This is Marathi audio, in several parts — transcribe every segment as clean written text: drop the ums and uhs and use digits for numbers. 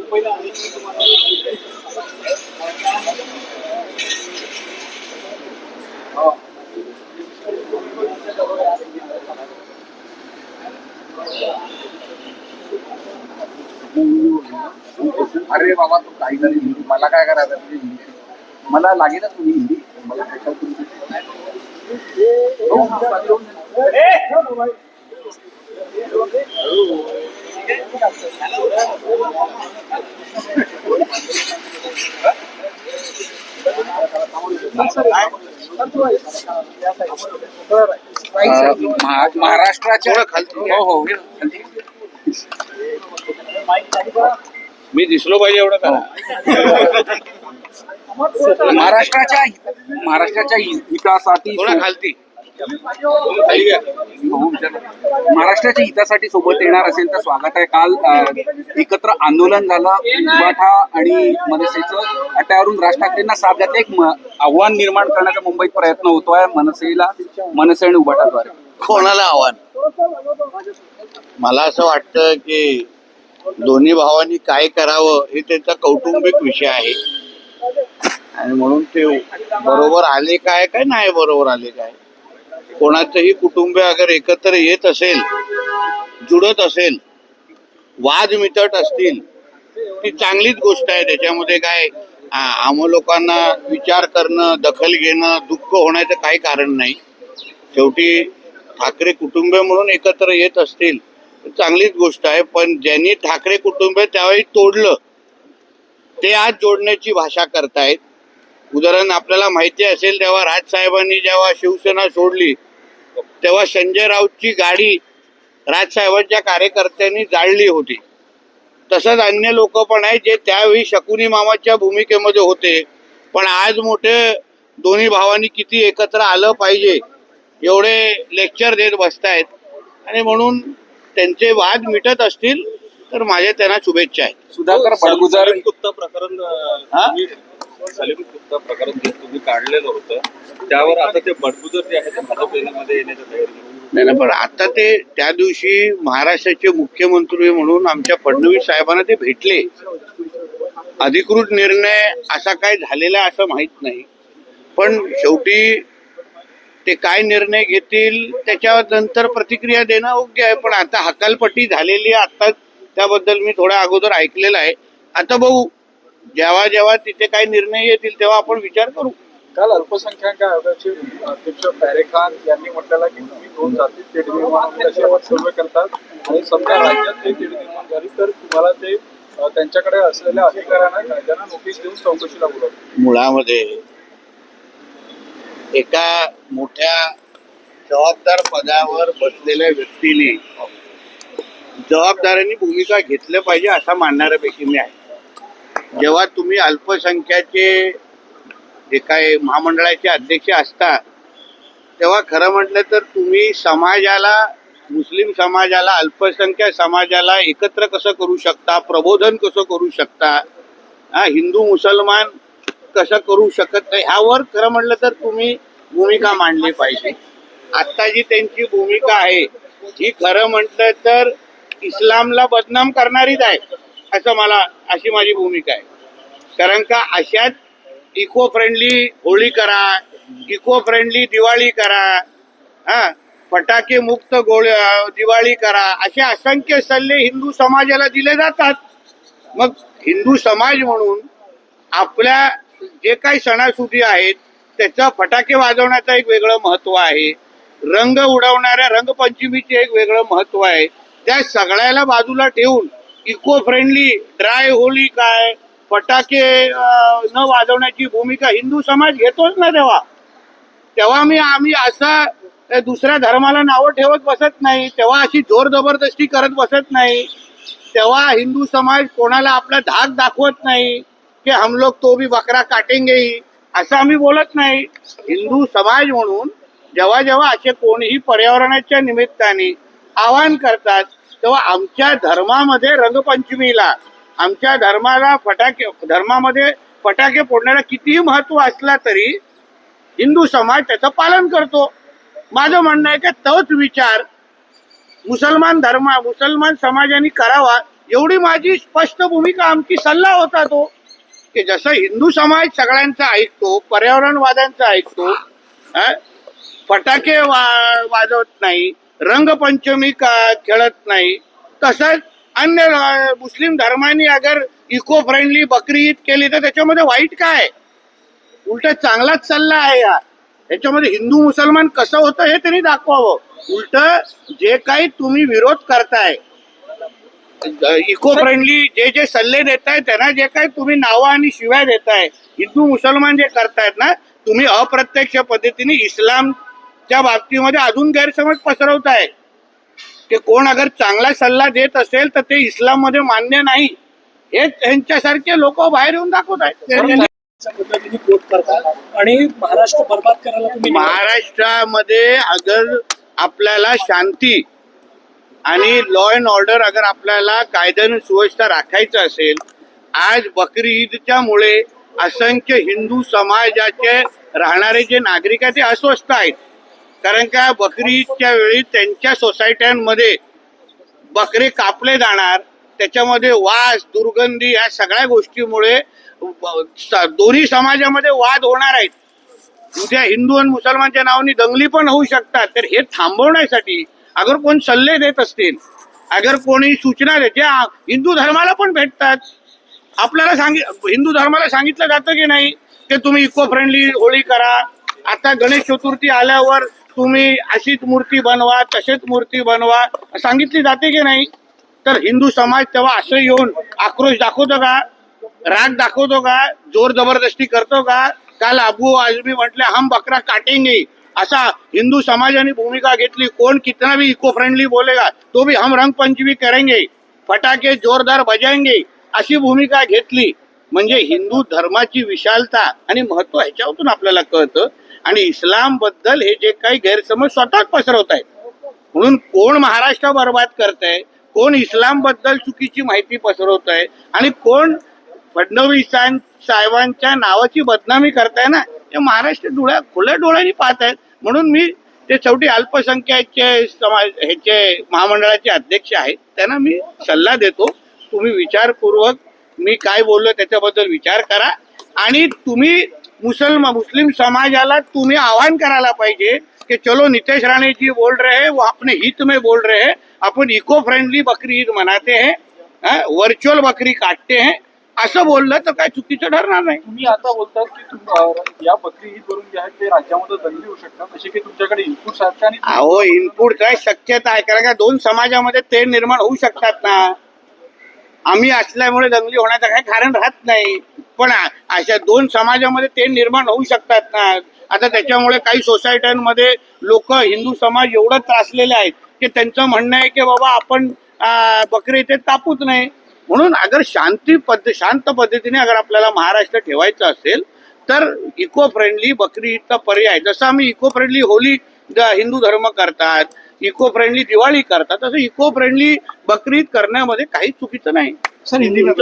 अरे बाबा तू काहीतरी हिंदी मला काय करायचं मला लागेलच तुम्ही हिंदी मला महाराष्ट्राच्या हो हो मी दिसलो पाहिजे एवढं करा. महाराष्ट्राच्या हितासाठी थोडा खालती महाराष्ट्राच्या हितासाठी सोबत येणार असेल तर स्वागत आहे. काल एकत्र आंदोलन झालं, उबाठा आणि मनसेचं अट्यावरून राज ठाकरेंना साथ घातलं. एक आव्हान निर्माण करण्याचा मुंबईत प्रयत्न होतोय मनसे आणि उबाठाद्वारे. कोणाला आव्हान? मला असं वाटतं की दोन्ही भावांनी काय करावं हे त्यांचा कौटुंबिक विषय आहे आणि म्हणून ते बरोबर आले काय काय नाही बरोबर आले काय. कोणाचंही कुटुंब अगर एकत्र येत असेल, जुडत असेल, वाद मिटत असतील ती चांगलीच गोष्ट आहे. त्याच्यामध्ये काय आम्हा लोकांना विचार करणं, दखल घेणं, दुःख होण्याचं काही कारण नाही. शेवटी ठाकरे कुटुंब म्हणून एकत्र येत असतील चांगलीच गोष्ट आहे. पण ज्यांनी ठाकरे कुटुंब त्यावेळी तोडलं ते आज जोडण्याची भाषा करतायत. उदाहरण आपल्याला माहिती असेल तेव्हा राजसाहेबांनी जेव्हा शिवसेना सोडली तेव्हा संजय राऊतची गाडी राजसाहेबांच्या कार्यकर्त्यांनी जाळली होती. तसंच अन्य लोक पण आहेत जे त्यावेळी शकुनी मामाच्या भूमिकेमध्ये होते. पण आज मोठे दोन्ही भावांनी किती एकत्र आलं पाहिजे एवढे लेक्चर देत बसतायत आणि म्हणून त्यांचे वाद मिटत असतील तर माझ्या त्यांना शुभेच्छा आहेत. सुधाकर बडगुजर सलीम कुत्ता प्रकरण जे तुम्ही काढलेलं होतं त्यावर आता ते बडगुजर जे आहे ते भाजपमध्ये येण्याच्या तयारी नाही पण आता ते त्या दिवशी महाराष्ट्राचे मुख्यमंत्री म्हणून आमच्या फडणवीस साहेबांना ते भेटले. अधिकृत निर्णय असा काय झालेला असं माहित नाही. पण शेवटी ते काय निर्णय घेतील त्याच्यानंतर प्रतिक्रिया देणं योग्य आहे. पण आता हकालपट्टी झालेली आहे. आता त्याबद्दल मी थोड्या अगोदर ऐकलेलं आहे. आता बघू जेव्हा जेव्हा तिथे काही निर्णय येतील तेव्हा आपण विचार करू. काल अल्पसंख्याक आयोगाचे अध्यक्ष पॅरे खान यांनी म्हटलेलं की तुम्ही 2 जाती तेढ निर्माण असे वक्तव्य करतात आणि समजा राज्यात ते तेढ निर्माण झाली तर तुम्हाला ते त्यांच्याकडे असलेल्या अधिकाऱ्यांना कायद्यानं नोटीस देऊन चौकशीला बोलवतात. मुळामध्ये एका मोठ्या जबाबदार पदावर बसलेल्या व्यक्तीने जबाबदारीने भूमिका घेतलं पाहिजे असा मानणाऱ्यापैकी मी आहे. जेव्हा तुम्ही अल्पसंख्याचे जे काय महामंडळाचे अध्यक्ष असता तेव्हा खरं म्हटलं तर तुम्ही समाजाला, मुस्लिम समाजाला, अल्पसंख्याक समाजाला एकत्र कसं करू शकता, प्रबोधन कसं करू शकता, हिंदू मुसलमान कसं करू शकत नाही ह्यावर खरं म्हटलं तर तुम्ही भूमिका मांडली पाहिजे. आत्ता जी त्यांची भूमिका आहे ही खरं म्हटलं तर इस्लामला बदनाम करणारीच आहे अशी माझी भूमिका आहे. कारण का अशाच इको फ्रेंडली होळी करा, इको फ्रेंडली दिवाळी करा, फटाके मुक्त दिवाळी करा असे असंख्य सल्ले हिंदू समाजाला दिले जातात. मग हिंदू समाज म्हणून आपल्या जे काही सणासुदी आहेत त्याचं फटाके वाजवण्याचं एक वेगळं महत्व आहे. रंग उडवणाऱ्या रंगपंचमीचे एक वेगळं महत्व आहे. त्या सगळ्याला बाजूला ठेवून इको फ्रेंडली ड्राय होळी काय, फटाके न वाजवण्याची भूमिका हिंदू समाज घेतोच ना. तेव्हा आम्ही असा दुसऱ्या धर्माला नावं ठेवत बसत नाही, तेव्हा अशी जोर जबरदस्ती करत बसत नाही, तेव्हा हिंदू समाज कोणाला आपला धाक दाखवत नाही की हम लोग तो भी बकरा काटेंगे असं आम्ही बोलत नाही. हिंदू समाज म्हणून जेव्हा जेव्हा असे कोणीही पर्यावरणाच्या निमित्ताने आवाहन करतात तेव्हा आमच्या धर्मामध्ये रंगपंचमीला, आमच्या धर्मामध्ये फटाके फोडण्याला कितीही महत्व असला तरी हिंदू समाज त्याचं पालन करतो. माझं म्हणणं आहे की तोच विचार मुसलमान समाजाने करावा एवढी माझी स्पष्ट भूमिका, आमची सल्ला होता तो, की जसं हिंदू समाज सगळ्यांचा ऐकतो, पर्यावरणवाद्यांचा ऐकतो, फटाके वाजवत नाही, रंगपंचमी खेळत नाही, तसंच अन्य मुस्लिम धर्मांनी अगर इको फ्रेंडली बकरी ईद केली तर त्याच्यामध्ये वाईट काय? उलट चांगलाच सल्ला आहे यार. याच्यामध्ये हिंदू मुसलमान कसं होतं हे त्यांनी दाखवावं. उलट जे काही तुम्ही विरोध करताय, इको फ्रेंडली जे जे सल्ले देताय, त्यांना जे काही तुम्ही नावं आणि शिव्या देताय, हिंदू मुसलमान जे करतायत ना, तुम्ही अप्रत्यक्ष पद्धतीने इस्लामच्या बाबतीमध्ये अजून गैरसमज पसरवताय. ते कोण अगर चांगला सल्ला देत असेल तर ते इस्लाम मध्ये मान्य नाही, हे यांच्यासारखे लोक बाहेर येऊन दाखवत आहेत. पद्धतीने कोट करतात आणि महाराष्ट्र बर्बाद करायला तुम्ही महाराष्ट्रामध्ये अगर आपल्याला शांती आणि लॉ अँड ऑर्डर अगर आपल्याला कायदा आणि सुव्यवस्था राखायचं असेल, आज बकरी ईदच्या मुळे असंख्य हिंदू समाजाचे राहणारे जे नागरिक आहेत ते अस्वस्थ आहेत. कारण का बकरी ईदच्या वेळी त्यांच्या सोसायट्यांमध्ये बकरे कापले जाणार, त्याच्यामध्ये वास, दुर्गंधी या सगळ्या गोष्टीमुळे दोन्ही समाजामध्ये वाद होणार आहेत. उद्या हिंदू आणि मुसलमानच्या नावाने दंगली पण होऊ शकतात. तर हे थांबवण्यासाठी अगर कोण सल्ले देत असतील, अगर कोणी सूचना देते, हिंदू धर्माला पण भेटतात. आपल्याला हिंदू धर्माला सांगितलं जातं की नाही की तुम्ही इको फ्रेंडली होळी करा, आता गणेश चतुर्थी आल्यावर तुम्ही अशीच मूर्ती बनवा, तसेच मूर्ती बनवा, सांगितली जाते की नाही? तर हिंदू समाज तेव्हा असं येऊन आक्रोश दाखवतो का, राग दाखवतो का, जोर जबरदस्ती करतो का? काल अबू आझमी म्हटले हम बकरा काटेंगे, असा हिंदू समाजाने भूमिका घेतली. कोण कितना भी इको फ्रेंडली बोलेगा तो भी हम रंग पंचमी करेंगे, फटाके जोरदार बजाएंगे, अशी भूमिका घेतली. म्हणजे हिंदू धर्माची विशालता आणि महत्व ह्याच्यातून आपल्याला कळतं. आणि इस्लाम बद्दल हे जे काही गैरसमज स्वतःच पसरवत आहेत. म्हणून कोण महाराष्ट्र बर्बाद करतंय, कोण इस्लाम बद्दल चुकीची माहिती पसरवत आहे आणि कोण फडणवीस साहेबांच्या नावाची बदनामी करताय ना, हे महाराष्ट्र खुल्या डोळ्यांनी पाहत आहेत. म्हणून मी ते शेवटी अल्पसंख्याकचे समाज ह्याचे महामंडळाचे अध्यक्ष आहेत, त्यांना मी सल्ला देतो, तुम्ही विचारपूर्वक मी काय बोललो त्याच्याबद्दल विचार करा. आणि तुम्ही मुस्लिम समाजाला तुम्ही आवाहन करायला पाहिजे कि चलो नितेश राणे जी बोल रहे हैं वो अपने हित में बोल रहे हैं, अपन इको फ्रेंडली बकरी ईद मनाते हैं, वर्चुअल बकरी काटते हैं, असं बोललं तर काय चुकीचं ठरणार नाही. तुम्ही आता बोलतात की या बकरी ईद वरून जे आहे ते राज्यामध्ये दंगली होऊ शकतात, असे की तुमच्याकडे इनपुट आहेत आणि अहो इनपुटचा शक्यता आहे, कारण का दोन समाजामध्ये ते निर्माण होऊ शकतात ना. आम्ही असल्यामुळे दंगली होण्याचं काही कारण राहत नाही, पण अशा दोन समाजामध्ये ते निर्माण होऊ शकतात ना. आता त्याच्यामुळे काही सोसायट्यांमध्ये लोक, हिंदू समाज एवढं त्रासलेले आहेत की त्यांचं म्हणणं आहे की बाबा आपण बकरी इथे कापूच नाही. म्हणून अगर शांत पद्धतीने अगर आपल्याला महाराष्ट्र ठेवायचं असेल तर इको फ्रेंडली बकरी ईदचा पर्याय, जसं आम्ही इको फ्रेंडली होली हिंदू धर्म करतात, इको फ्रेंडली दिवाळी करतात, तसं इको फ्रेंडली बकरी ईद करण्यामध्ये काही चुकीचं नाही. सर हिंदी में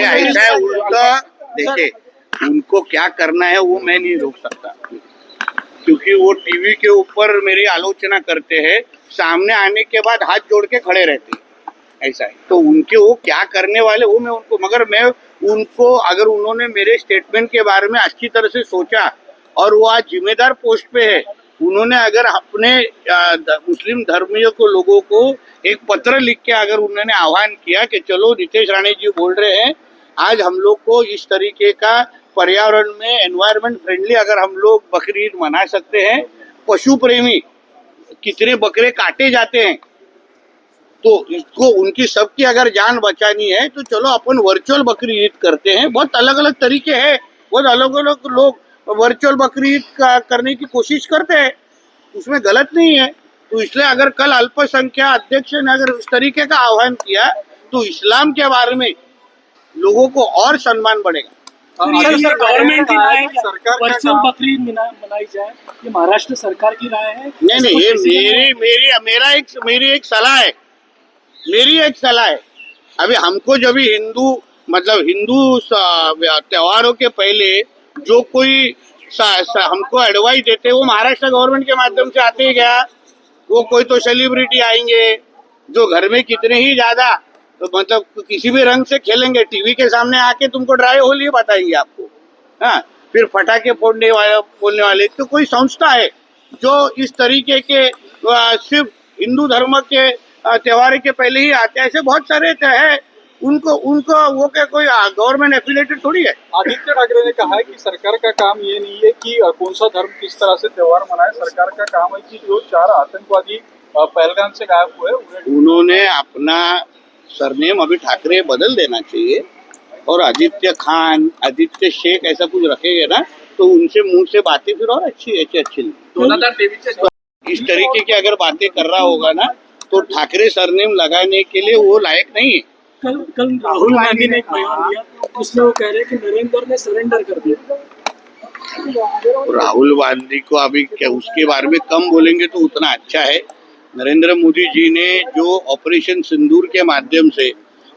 ऐसा है उल्टा, देखिए उनको क्या करना है वो मैं नहीं रोक सकता, क्योंकि वो टीवी के ऊपर मेरी आलोचना करते हैं, सामने आने के बाद हाथ जोड़ के खड़े रहते हैं, ऐसा है. तो उनके वो क्या करने वाले वो मैं उनको, मगर मैं उनको, अगर उन्होंने मेरे स्टेटमेंट के बारे में अच्छी तरह से सोचा और वो आज जिम्मेदार पोस्ट पे है, उन्होंने अगर अपने मुस्लिम धर्मीय को लोगों को एक पत्र लिख के अगर उन्होंने आह्वान किया कि चलो नितेश राणे जी बोल रहे हैं, आज हम लोग को इस तरीके का पर्यावरण में एनवायरमेंट फ्रेंडली अगर हम लोग बकरी ईद मना सकते हैं, पशु प्रेमी कितने बकरे काटे जाते हैं, तो इसको उनकी सबकी अगर जान बचानी है तो चलो अपन वर्चुअल बकरी ईद करते हैं. बहुत अलग अलग तरीके हैं, बहुत अलग अलग लोग वर्चुअल बकरी ईद करने की कोशिश करते हैं, उसमें गलत नहीं है. तो इसलिए अगर कल अल्पसंख्यक अध्यक्ष ने अगर उस तरीके का आह्वान किया तो इस्लाम के बारे में लोगों को और सम्मान बढ़ेगा. गवर्नमेंट की राय है सरकार का वर्चुअल बकरी ईद मनाई जाए, ये महाराष्ट्र सरकार की राय है? नहीं ये मेरी एक सलाह है, मेरी एक सलाह है. अभी हमको जब भी हिंदू त्योहारों के पहले जो कोई हमको एडवाइस देते वो महाराष्ट्र गवर्नमेंट के माध्यम से आते हैं क्या? वो कोई तो सेलिब्रिटी आएंगे जो घर में कितने ही ज्यादा तो मतलब किसी भी रंग से खेलेंगे, टीवी के सामने आके तुमको ड्राई होली बताएंगे आपको। हाँ, फिर पटाखे बोलने वाले तो कोई संस्था है जो इस तरीके के सिर्फ हिंदू धर्म के त्योहार के पहले ही आते हैं, ऐसे बहुत सारे है। उनको वो क्या कोई गवर्नमेंट एफिलेटेड थोड़ी है। आदित्य ठाकरे ने कहा है कि सरकार का काम ये नहीं है कि कौन सा धर्म किस तरह से त्योहार मनाए, सरकार का काम है कि जो 4 आतंकवादी पहलगाम से गायब हुए उन्होंने अपना सरनेम अभी ठाकरे बदल देना चाहिए और आदित्य खान, आदित्य शेख ऐसा कुछ रखेंगे ना तो उनसे मुंह से बातें फिर और अच्छी 2023 इस तरीके की अगर बातें कर रहा होगा ना तो ठाकरे सरनेम लगाने के लिए वो लायक नहीं है। कल राहुल गांधी ने एक बयान दिया, उसमें वो कह रहे हैं कि नरेंद्र ने सरेंडर कर दिया। राहुल गांधी को अभी क्या उसके बारे में कम बोलेंगे तो उतना अच्छा है। नरेंद्र मोदी जी ने जो ऑपरेशन सिंदूर के माध्यम से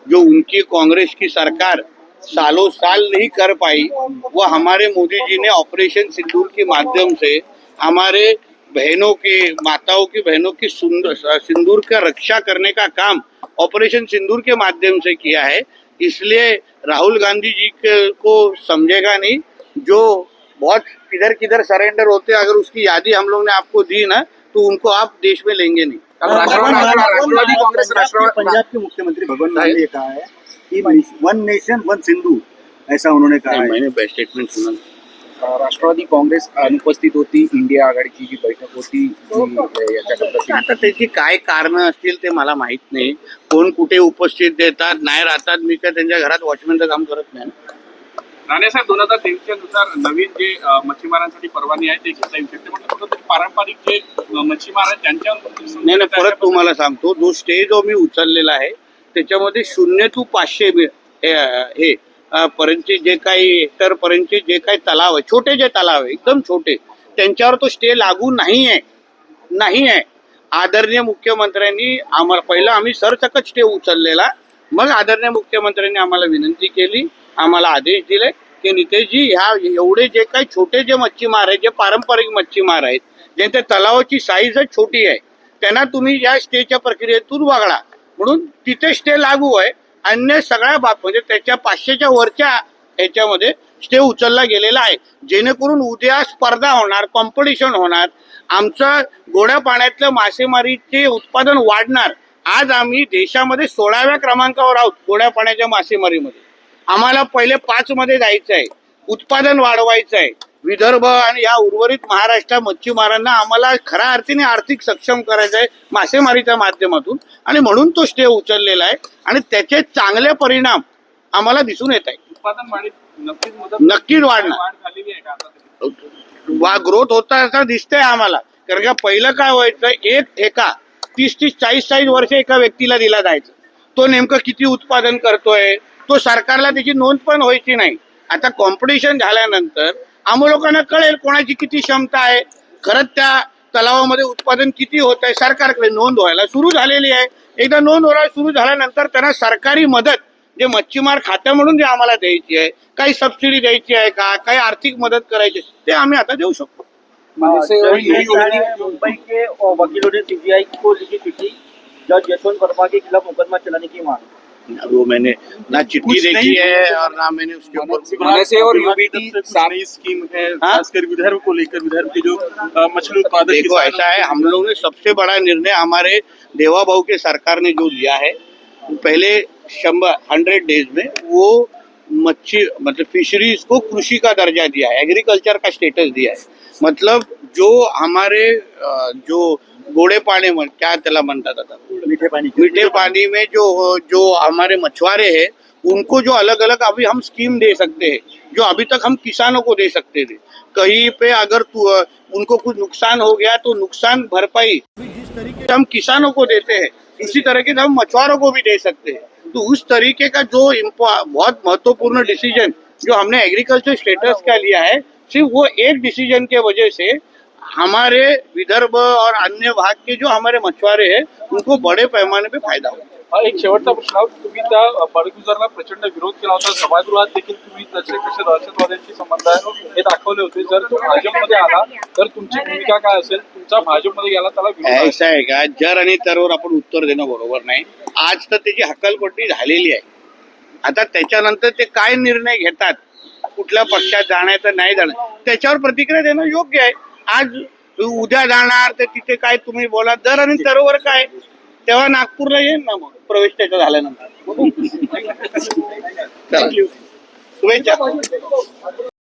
जो उनकी कांग्रेस की सरकार सालों साल नहीं कर पाई, वो हमारे मोदी जी ने ऑपरेशन सिंदूर के माध्यम से हमारे बहनों के माताओं की बहनों की सिंदूर का रक्षा करने का काम ऑपरेशन सिंदूर के माध्यम से किया है। इसलिए राहुल गांधी जी को समझेगा नहीं, जो बहुत किधर किधर सरेंडर होते हैं, अगर उसकी यादी हम लोग ने आपको दी ना तो उनको आप देश में लेंगे नहीं। राष्ट्रवादी काँग्रेस पंजाब के मुख्यमंत्री भगवंत मान ने कहा है कि वन नेशन वन सिंधु, ऐसा उन्होंने कहा है। मैंने स्टेटमेंट सुना। राष्ट्रवादी काँग्रेस अनुपस्थित होती, इंडिया आघाडीची जी बैठक होती आता त्याची काय कारण असतील ते मला माहित नाही। कोण कुठे उपस्थित देतात नाही राहतात, मी काय त्यांच्या घरात वॉचमॅनचं काम करत नाही। राणे साहेब 2023 नुसार नवीन जे मच्छीमारांसाठी परवानगी आहे ते घेता येऊ शकते, म्हणजे फक्त पारंपरिक जे मच्छीमार आहेत त्यांच्यावर नाही परत तुम्हाला सांगतो, जो स्टे जो मी उचललेला आहे त्याच्यामध्ये 0 to 500 हे पर्यंतचे जे काही हेक्टर पर्यंतचे जे काही तलाव आहे, छोटे जे तलाव आहे एकदम छोटे, त्यांच्यावर तो स्टे लागू नाही आहे। आदरणीय मुख्यमंत्र्यांनी आम्हाला पहिला आम्ही सरसकट स्टे उचललेला, मग आदरणीय मुख्यमंत्र्यांनी आम्हाला विनंती केली, आम्हाला आदेश दिले की नितेशजी ह्या एवढे जे काही छोटे जे मच्छीमार आहेत, जे पारंपरिक मच्छीमार आहेत, ज्यांच्या तलावाची साईजच छोटी आहे, त्यांना तुम्ही या स्टेच्या प्रक्रियेतून वगळा, म्हणून तिथे स्टे लागू आहे। अन्य सगळ्या म्हणजे त्याच्या 500च्या वरच्या ह्याच्यामध्ये स्टे उचलला गेलेला आहे, जेणेकरून उद्या स्पर्धा होणार, कॉम्पिटिशन होणार, आमचं गोड्या पाण्यातलं मासेमारीचे उत्पादन वाढणार। आज आम्ही देशामध्ये 16व्या क्रमांकावर आहोत गोड्या पाण्याच्या मासेमारीमध्ये। आम्हाला पहिले 5 मध्ये जायचं आहे, उत्पादन वाढवायचं आहे। विदर्भ आणि या उर्वरित महाराष्ट्र मच्छीमारांना आम्हाला खऱ्या अर्थाने आर्थिक सक्षम करायचं आहे मासेमारीच्या माध्यमातून, आणि म्हणून तो स्टे उचललेला आहे आणि त्याचे चांगले परिणाम आम्हाला दिसून येत आहे। उत्पादन वाढीत नक्कीच वाढणार, वाढ झालेली आहे का आता? ग्रोथ होता असं दिसतंय आम्हाला। कारण का पहिलं काय व्हायचं, एक ठेका 30-40 वर्ष एका व्यक्तीला दिला जायचं, तो नेमकं किती उत्पादन करतोय तो सरकारला त्याची नोंद पण व्हायची नाही। आता कॉम्पिटिशन झाल्यानंतर आम्हा लोकांना कळेल कोणाची किती क्षमता आहे, खरंच त्या तलावामध्ये उत्पादन किती होत आहे, सरकारकडे नोंद व्हायला सुरू झालेली आहे। एकदा नोंद व्हायला सुरू झाल्यानंतर त्यांना सरकारी मदत जे मच्छीमार खातं म्हणून जे आम्हाला द्यायची आहे, काही सबसिडी द्यायची आहे का, काही आर्थिक मदत करायची, ते आम्ही आता देऊ शकतो। मुंबई के वकीलों ने सीबीआई को लिखी चिट्ठी जज यशवंत वर्मा के खिलाफ मुकदमा चलाने की मांग। वो मैंने ना चिट्ठी देखी है और ना मैंने उसके ऊपर मनसे और यूबीटी नई स्कीम है, हाँ? खासकर विदर्भ को लेकर, विदर्भ के जो मछली उत्पादक देखो ऐसा है, हम लोगों ने सबसे बड़ा निर्णय हमारे देवा भाऊ के सरकार ने जो लिया है, पहले 100 डेज में वो मच्छी मतलब फिशरीज को कृषि का दर्जा दिया है, एग्रीकल्चर का स्टेटस दिया है। मतलब जो हमारे जो गोड़े पानी में क्या त्याला म्हणतात आता, मीठे पानी में जो हमारे मछुआरे हैं उनको जो अलग अलग अभी हम स्कीम दे सकते हैं, जो अभी तक हम किसानों को दे सकते थे। कहीं पे अगर उनको कुछ नुकसान हो गया तो नुकसान भरपाई जिस तरीके से हम किसानों को देते हैं, उसी तरीके से हम मछुआरों को भी दे सकते हैं। तो उस तरीके का जो बहुत महत्वपूर्ण डिसीजन जो हमने एग्रीकल्चर स्टेटस का लिया है, सिर्फ वो एक डिसीजन के वजह से हमारे विदर्भ और अन्य भाग के जो हमारे मछुआरे हैं उनको बड़े पैमाने पे फायदा होगा। एक शेवटचा प्रश्न, तुम्ही त्या बळगुजरला प्रचंड विरोध केला होता, सभागृहात देखील तुम्ही त्याचे कसे दहशतवाद्यांशी संबंध आहे हे दाखवले होते. जर तो भाजपमध्ये आला तर तुमची भूमिका काय असेल? तुमचा भाजपमध्ये गेला त्याला विरोध आहे. ऐसा आहे का, जर आणि तरवर आपण उत्तर देणं बरोबर नाही. आज तर त्याची हकालपट्टी झालेली आहे. आता त्याच्यानंतर ते काय निर्णय घेतात, कुठल्या पक्षात जाण्याचं नाही जाणार, त्याच्यावर प्रतिक्रिया देणं योग्य आहे. आज उद्या जाणार तर तिथे काय तुम्ही बोला, दर आणि तरवर काय, तेव्हा नागपूरला येईन ना मग प्रवेश त्याचा झाल्यानंतर. चला. शुभेच्छा.